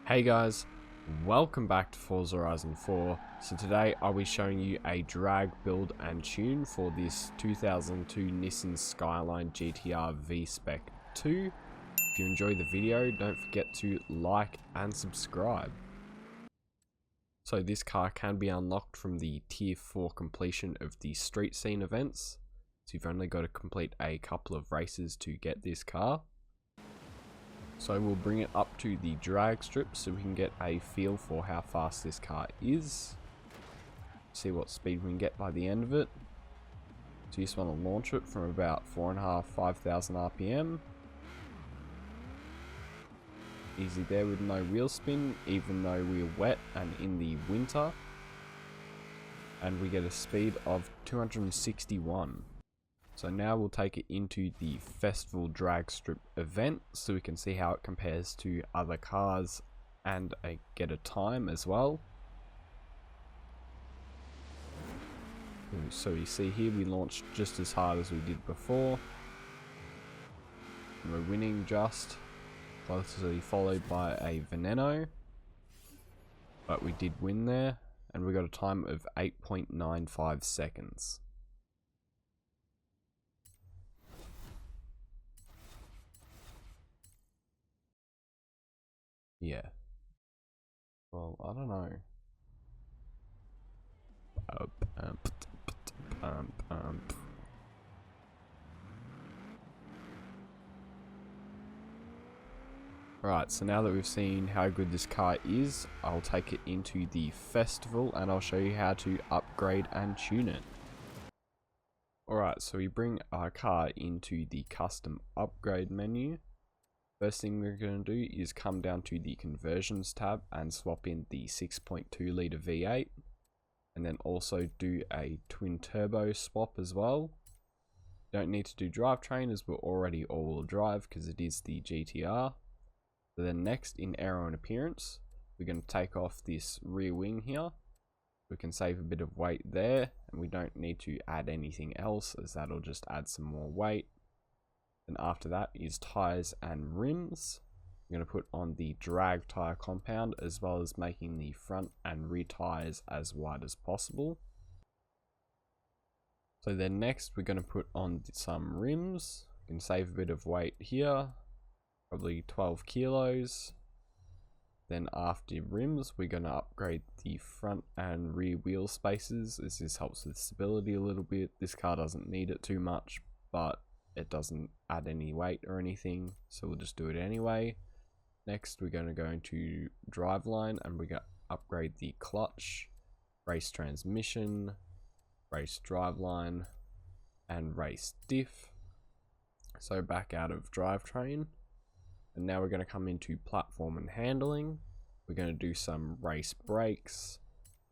Hey guys, welcome back to Forza Horizon 4. So today I'll be showing you a drag build and tune for this 2002 Nissan Skyline GTR V-Spec 2. If you enjoyed the video, don't forget to like and subscribe. So this car can be unlocked from the tier 4 completion of the street scene events. So you've only got to complete a couple of races to get this car. So we'll bring it up to the drag strip so we can get a feel for how fast this car is. See what speed we can get by the end of it. So you just want to launch it from about 4,500 RPM. Easy there with no wheel spin, even though we're wet and in the winter. And we get a speed of 261. So now we'll take it into the festival drag strip event so we can see how it compares to other cars and get a time as well. So you see here we launched just as hard as we did before. And we're winning just, closely followed by a Veneno. But we did win there and we got a time of 8.95 seconds. Yeah. Well, I don't know. Right, so now that we've seen how good this car is, I'll take it into the festival and I'll show you how to upgrade and tune it. Alright, so we bring our car into the custom upgrade menu. First thing we're going to do is come down to the conversions tab and swap in the 6.2 litre V8 and then also do a twin turbo swap as well. Don't need to do drivetrain as we're already all-wheel drive because it is the GTR. So then next, in aero and appearance, we're going to take off this rear wing here. We can save a bit of weight there and we don't need to add anything else as that'll just add some more weight. And after that is tires and rims. I'm going to put on the drag tire compound as well as making the front and rear tires as wide as possible. So then next we're going to put on some rims. We can save a bit of weight here, probably 12 kilos. Then after rims we're going to upgrade the front and rear wheel spaces as this helps with stability a little bit. This car doesn't need it too much, but it doesn't add any weight or anything, so we'll just do it anyway. Next we're going to go into driveline and we're going to upgrade the clutch, race transmission, race driveline and race diff. So back out of drivetrain, and now we're going to come into platform and handling. We're going to do some race brakes,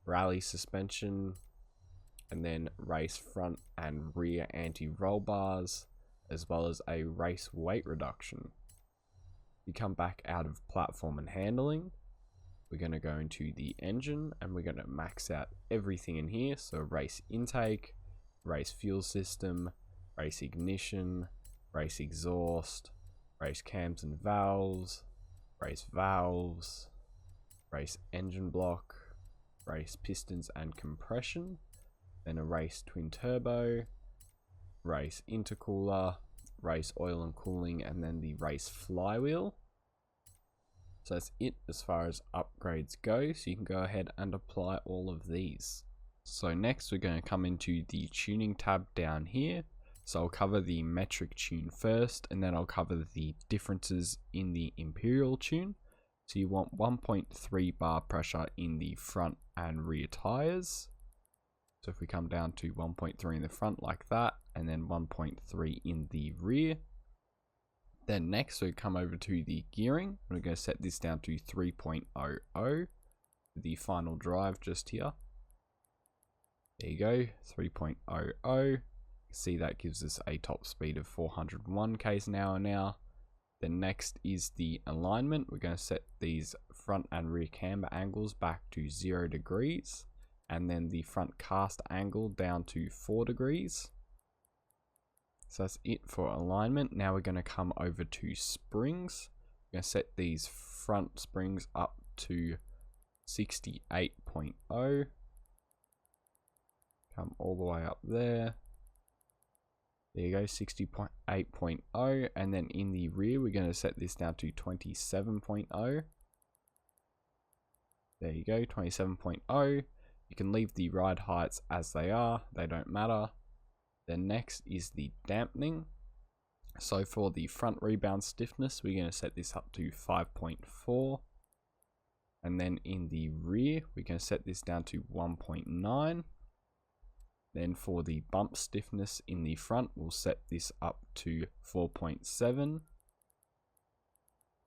rally suspension, and then race front and rear anti-roll bars, as well as a race weight reduction. You come back out of platform and handling, we're going to go into the engine and we're going to max out everything in here. So race intake, race fuel system, race ignition, race exhaust, race cams and valves, race engine block, race pistons and compression, then a race twin turbo, race intercooler, race oil and cooling, and then the race flywheel. So that's it as far as upgrades go, so you can go ahead and apply all of these. So next we're going to come into the tuning tab down here. So I'll cover the metric tune first and then I'll cover the differences in the imperial tune. So you want 1.3 bar pressure in the front and rear tires. So if we come down to 1.3 in the front like that, and then 1.3 in the rear. Then next we come over to the gearing. We're going to set this down to 3.00. The final drive just here. There you go, 3.00. See that gives us a top speed of 401 k's an hour now. Then next is the alignment. We're going to set these front and rear camber angles back to 0 degrees. And then the front cast angle down to 4 degrees. So that's it for alignment. Now we're going to come over to springs. We're going to set these front springs up to 68.0. Come all the way up there. There you go, 60.8.0. And then in the rear, we're going to set this down to 27.0. There you go, 27.0. You can leave the ride heights as they are, they don't matter. Then next is the dampening. So for the front rebound stiffness, we're going to set this up to 5.4. And then in the rear, we're going to set this down to 1.9. Then for the bump stiffness in the front, we'll set this up to 4.7.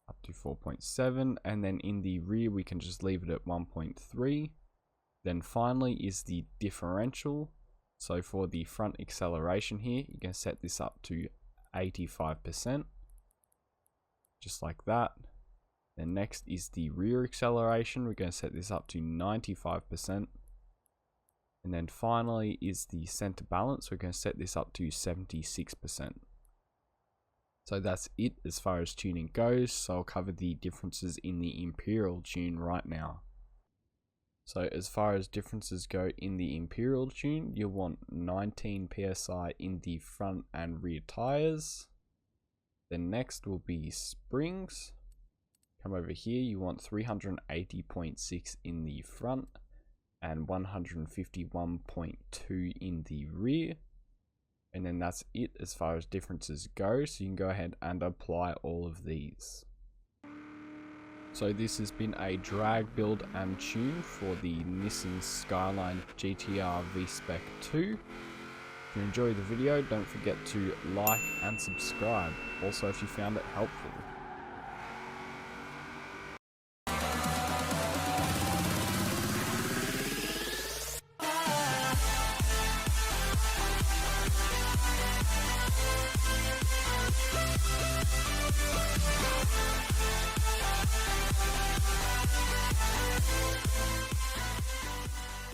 Up to 4.7. And then in the rear, we can just leave it at 1.3. Then finally is the differential. So for the front acceleration here, you can set this up to 85%. Just like that. Then next is the rear acceleration. We're going to set this up to 95%. And then finally is the center balance. We're going to set this up to 76%. So that's it as far as tuning goes. So I'll cover the differences in the Imperial tune right now. So as far as differences go in the Imperial tune, you'll want 19 PSI in the front and rear tires. Then next will be springs. Come over here, you want 380.6 in the front and 151.2 in the rear. And then that's it as far as differences go. So you can go ahead and apply all of these. So this has been a drag build and tune for the Nissan Skyline GTR V-Spec 2. If you enjoyed the video, don't forget to like and subscribe. Also, if you found it helpful.